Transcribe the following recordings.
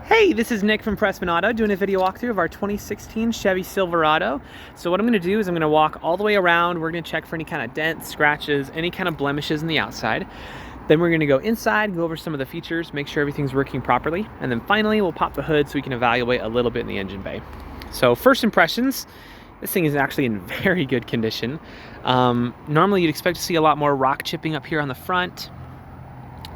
Hey, this is Nick from Prestman Auto doing a video walkthrough of our 2016 Chevy Silverado. So what I'm going to do is I'm going to walk all the way around. We're going to check for any kind of dents, scratches, any kind of blemishes in the outside. Then we're going to go inside, go over some of the features, make sure everything's working properly. And then finally, we'll pop the hood so we can evaluate a little bit in the engine bay. So first impressions, this thing is actually in very good condition. Normally you'd expect to see a lot more rock chipping up here on the front,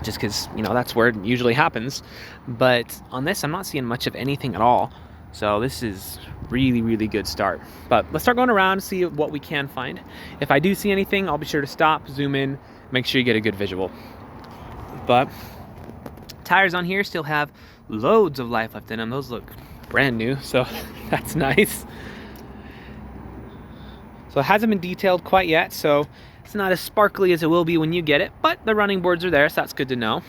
just because, you know, that's where it usually happens. But on this, I'm not seeing much of anything at all. So this is really good start. But let's start going around and see what we can find. If I do see anything, I'll be sure to stop, zoom in, make sure you get a good visual. But tires on here still have loads of life left in them. Those look brand new, so that's nice. So it hasn't been detailed quite yet, so it's not as sparkly as it will be when you get it, but the running boards are there, so that's good to know.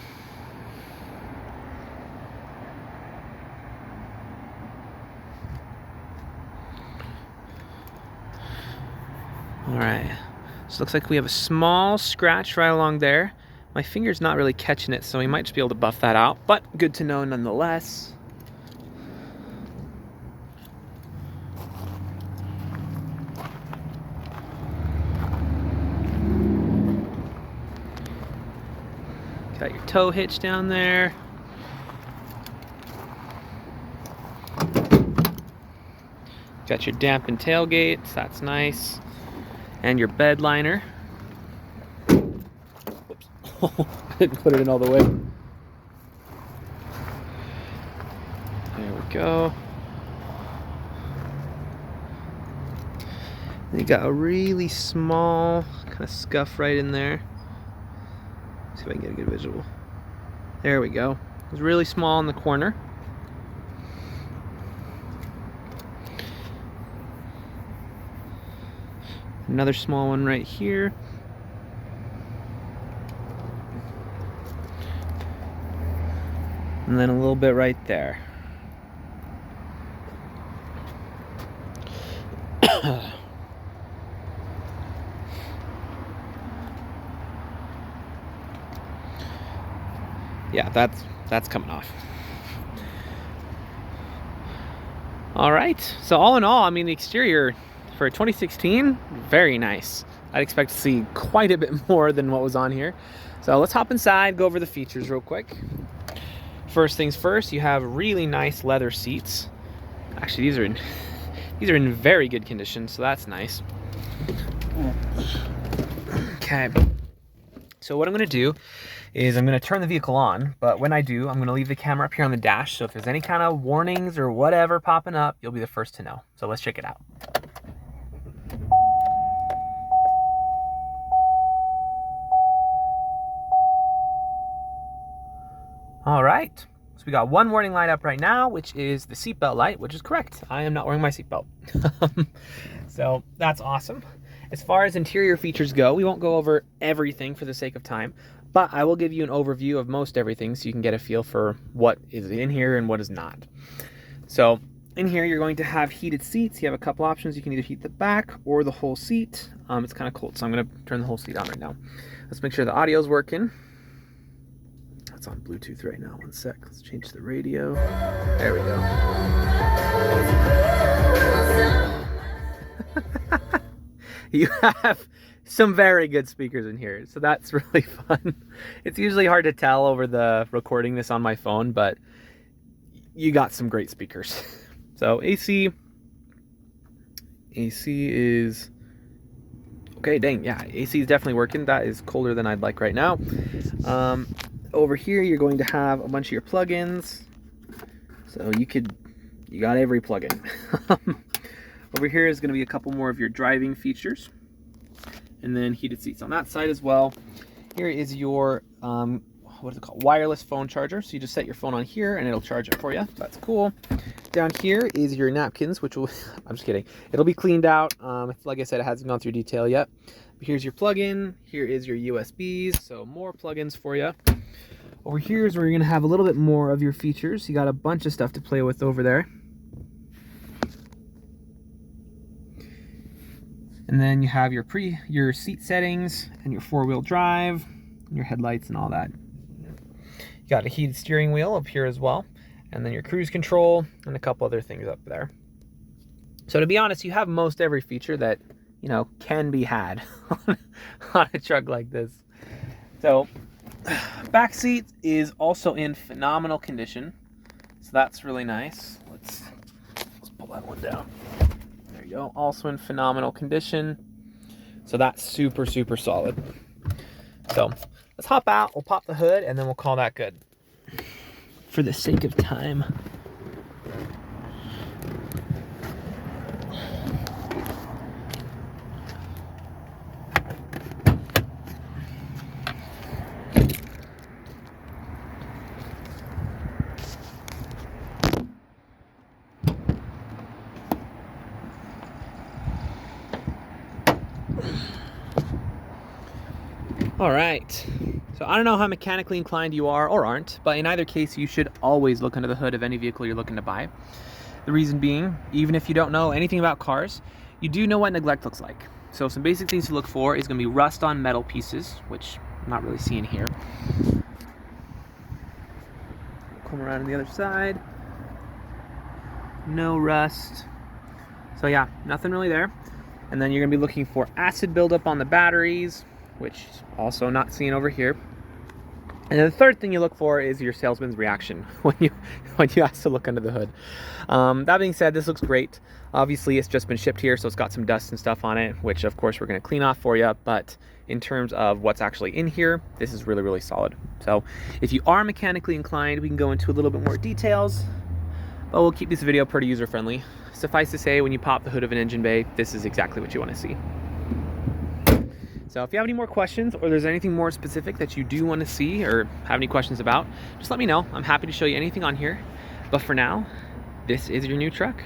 All right, so it looks like we have a small scratch right along there. My finger's not really catching it, so we might just be able to buff that out, but good to know nonetheless. Got your tow hitch down there. Got your dampened tailgates, that's nice. And your bed liner. Whoops. I didn't put it in all the way. There we go. You got a really small kind of scuff right in there. See if I can get a good visual. There we go. It's really small in the corner. Another small one right here. And then a little bit right there. Yeah, that's coming off. All right, so all in all, I mean, the exterior for a 2016, very nice. I'd expect to see quite a bit more than what was on here. So let's hop inside, go over the features real quick. First things first, you have really nice leather seats. Actually, these are in very good condition, so that's nice. Okay. So what I'm going to do is I'm going to turn the vehicle on, but when I do, I'm going to leave the camera up here on the dash, so if there's any kind of warnings or whatever popping up, you'll be the first to know. So let's check it out. All right, so we got one warning light up right now, which is the seatbelt light, which is correct. I am not wearing my seatbelt. So that's awesome. As far as interior features go, we won't go over everything for the sake of time, but I will give you an overview of most everything so you can get a feel for what is in here and what is not. So in here, you're going to have heated seats. You have a couple options. You can either heat the back or the whole seat. It's kind of cold, so I'm going to turn the whole seat on right now. Let's make sure the audio's working. It's on Bluetooth right now. One sec. Let's change the radio. There we go. You have some very good speakers in here, so that's really fun. It's usually hard to tell over the recording this on my phone, but you got some great speakers. So AC is okay. Dang, yeah, AC is definitely working. That is colder than I'd like right now. Over here, you're going to have a bunch of your plugins. So you got every plugin. Over here is going to be a couple more of your driving features. And then heated seats on that side as well. Here is your, what is it called? Wireless phone charger. So you just set your phone on here and it'll charge it for you. That's cool. Down here is your napkins, which will, I'm just kidding. It'll be cleaned out. Like I said, it hasn't gone through detail yet. But here's your plug-in. Here is your USBs. So more plugins for you. Over here is where you're going to have a little bit more of your features. You got a bunch of stuff to play with over there. And then you have your seat settings and your four-wheel drive, your headlights and all that. You got a heated steering wheel up here as well. and then your cruise control, and a couple other things up there. So to be honest, you have most every feature that, you know, can be had on a truck like this. So back seat is also in phenomenal condition, so that's really nice. Let's pull that one down. There you go. Also in phenomenal condition, so that's super solid. So let's hop out, we'll pop the hood, and then we'll call that good for the sake of time. All right, so I don't know how mechanically inclined you are or aren't, but in either case, you should always look under the hood of any vehicle you're looking to buy. The reason being, even if you don't know anything about cars, you do know what neglect looks like. So some basic things to look for is gonna be rust on metal pieces, which I'm not really seeing here. Come around on the other side. No rust. So yeah, nothing really there. And then you're gonna be looking for acid buildup on the batteries, which also not seen over here. And then the third thing you look for is your salesman's reaction when you ask to look under the hood. That being said, this looks great. Obviously, it's just been shipped here, so it's got some dust and stuff on it, which of course we're gonna clean off for you. But in terms of what's actually in here, this is really solid. So if you are mechanically inclined, we can go into a little bit more details, but we'll keep this video pretty user-friendly. Suffice to say, when you pop the hood of an engine bay, this is exactly what you wanna see. So if you have any more questions, or there's anything more specific that you do want to see or have any questions about, just let me know. I'm happy to show you anything on here. But for now, this is your new truck.